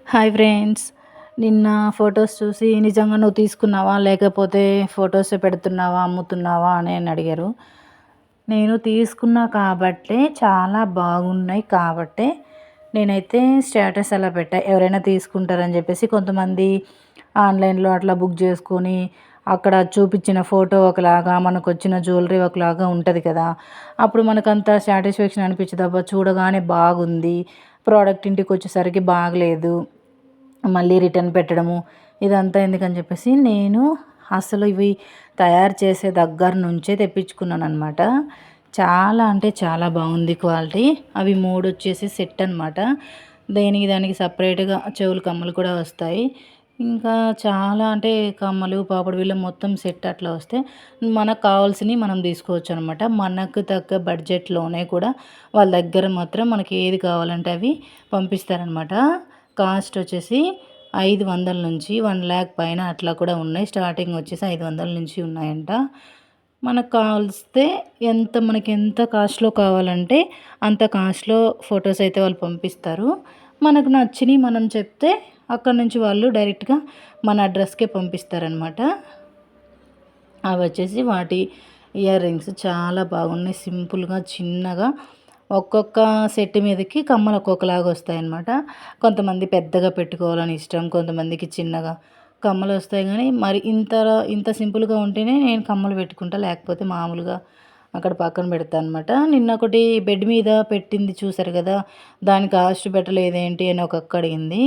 Hi friends. నిన్న photos చూసి నిజంగా నువ్వు తీసుకున్నావా? లేకపోతే ఫొటోసే పెడుతున్నావా? అమ్ముతున్నావా? అని అడిగారు. నేను తీసుకున్నా కాబట్టే చాలా బాగున్నాయి కాబట్టే నేనైతే స్టేటస్ అలా పెట్టా. ఎవరైనా తీసుకుంటారని చెప్పేసి కొంతమంది ఆన్‌లైన్‌లో అట్లా బుక్ చేసుకొని అక్కడ చూపించిన ఫోటో ఒకలాగా, మనకొచ్చిన జ్యువెలరీ ఒకలాగా ఉంటది కదా! అప్పుడు మనకంత సాటిస్ఫాక్షన్ అనిపించదు. అబ్బా! చూడగానే బాగుంది. ప్రోడక్ట్ ఇంటికొచ్చేసరికి బాగలేదు. మళ్ళీ రిటర్న్ పెట్టడము ఇదంతా ఎందుకని చెప్పేసి నేను అసలు ఇవి తయారు చేసే దగ్గర నుంచే తెప్పించుకున్నాననమాట. చాలా అంటే చాలా బాగుంది క్వాలిటీ. అవి 3 వచ్చేసి సెట్ అనమాట. దేనికి దానికి సపరేట్‌గా చెవులు కమ్మలు కూడా వస్తాయి. ఇంకా చాలా అంటే కమ్మలు, పాపిడి బిళ్ళ మొత్తం సెట్ అట్లా వస్తే మనకు కావాల్సినవి మనం తీసుకోవచ్చనమాట. మనకు తగ్గ బడ్జెట్‌లోనే కూడా వాళ్ళ దగ్గర మాత్రం మనకి ఏది కావాలంటే అవి పంపిస్తారనమాట. కాస్ట్ వచ్చేసి 500 నుంచి 1,00,000 పైన అట్లా కూడా ఉన్నాయి. స్టార్టింగ్ వచ్చేసి 500 నుంచి ఉన్నాయంట. మనకు కావలిస్తే మనకెంత కాస్ట్‌లో కావాలంటే అంత కాస్ట్‌లో ఫొటోస్ అయితే వాళ్ళు పంపిస్తారు. మనకు నచ్చినయి మనం చెప్తే అక్కడి నుంచి వాళ్ళు డైరెక్ట్‌గా మన అడ్రస్‌కే పంపిస్తారనమాట. అవొచ్చేసి వాటి ఇయర్ రింగ్స్ చాలా బాగున్నాయి. సింపుల్‌గా చిన్నగా ఒక్కొక్క సెట్ మీదకి కమ్మలు ఒక్కొక్కలాగా వస్తాయన్నమాట. కొంతమంది పెద్దగా పెట్టుకోవాలని ఇష్టం. కొంతమందికి చిన్నగా కమ్మలు వస్తాయి గానీ మరి ఇంత సింపుల్‌గా ఉంటేనే నేను కమ్మలు పెట్టుకుంటా. లేకపోతే మామూలుగా అక్కడ పక్కన పెడతానన్నమాట. నిన్న ఒకటి బెడ్ మీద పెట్టింది చూసారు కదా! దాని కాస్ట్ పెట్టలేదేంటి అని ఒక అక్క అడిగింది.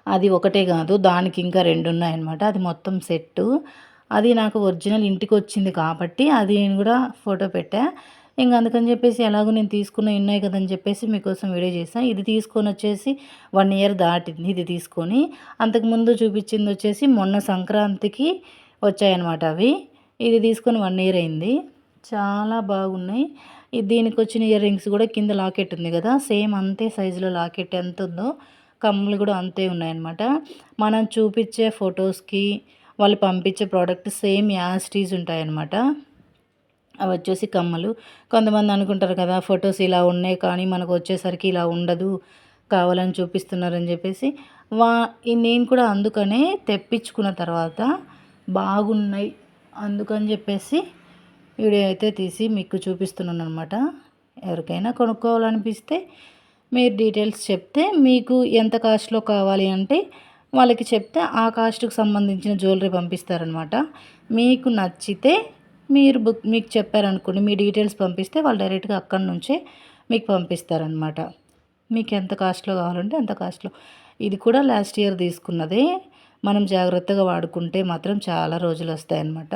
అది ఒకటే కాదు, దానికి ఇంకా 2 ఉన్నాయన్నమాట. అది మొత్తం సెట్టు. అది నాకు ఒరిజినల్ ఇంటికొచ్చింది కాబట్టి అది నేను కూడా ఫోటో పెట్టా. ఇంక అందుకని చెప్పేసి ఎలాగో నేను తీసుకున్నయి ఉన్నాయి కదని చెప్పేసి మీకోసం వీడియో చేశా. ఇది తీసుకొనొచ్చేసి 1 ఇయర్ దాటింది ఇది తీసుకొని. అంతకుముందు చూపించిందొచ్చేసి మొన్న సంక్రాంతికి వచ్చాయన్నమాట అవి. ఇది తీసుకొని 1 ఇయర్ అయింది. చాలా బాగున్నాయి. దీనికొచ్చిన ఇయర్ రింగ్స్ కూడా కింద లాకెట్ ఉంది కదా! సేమ్ అంతే సైజులో లాకెట్ ఎంతుందో కమ్మలు కూడా అంతే ఉన్నాయన్నమాట. మనం చూపించే ఫొటోస్‌కి వాళ్ళు పంపించే product same as it is ఉంటాయన్నమాట. అవొచ్చేసి కమ్మలు. కొంతమంది అనుకుంటారు కదా! ఫొటోస్ ఇలా ఉన్నాయి కానీ మనకొచ్చేసరికి ఇలా ఉండదు. కావాలని చూపిస్తున్నారని చెప్పేసి వా నేను కూడా అందుకనే తెప్పించుకున్న తర్వాత బాగున్నాయి. అందుకని చెప్పేసి వీడియో అయితే తీసి మీకు చూపిస్తున్నాననమాట. ఎవరికైనా కొనుక్కోవాలనిపిస్తే మీరు డీటెయిల్స్ చెప్తే మీకు ఎంత కాస్ట్‌లో కావాలి అంటే వాళ్ళకి చెప్తే ఆ కాస్ట్‌కి సంబంధించిన జ్యువెలరీ పంపిస్తారనమాట. మీకు నచ్చితే మీకు చెప్పారనుకోండి, మీ డీటెయిల్స్ పంపిస్తే వాళ్ళు డైరెక్ట్‌గా అక్కడి నుంచే మీకు పంపిస్తారనమాట. మీకు ఎంత కాస్ట్‌లో కావాలంటే అంత కాస్ట్‌లో. ఇది కూడా లాస్ట్ ఇయర్ తీసుకున్నదే. మనం జాగ్రత్తగా వాడుకుంటే మాత్రం చాలా రోజులొస్తాయన్నమాట.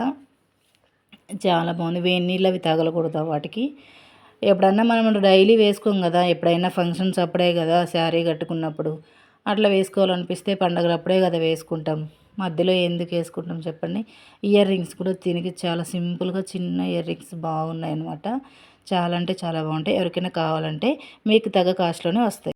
చాలా బాగుంది. వేడి నీళ్ళు అవి తగలకూడదు వాటికి. ఎప్పుడన్నా మనం డైలీ వేసుకోం కదా! ఎప్పుడైనా ఫంక్షన్స్ అప్పుడే కదా! శారీ కట్టుకున్నప్పుడు అట్లా వేసుకోవాలనిపిస్తే పండగలప్పుడే కదా వేసుకుంటాం. మధ్యలో ఎందుకు వేసుకుంటాం చెప్పండి. ఇయర్ రింగ్స్ కూడా దీనికి చాలా సింపుల్‌గా చిన్న ఇయర్ రింగ్స్ బాగున్నాయన్నమాట. చాలా అంటే చాలా బాగుంటాయి. ఎవరికైనా కావాలంటే మీకు తగ్గ కాస్ట్‌లోనే వస్తాయి.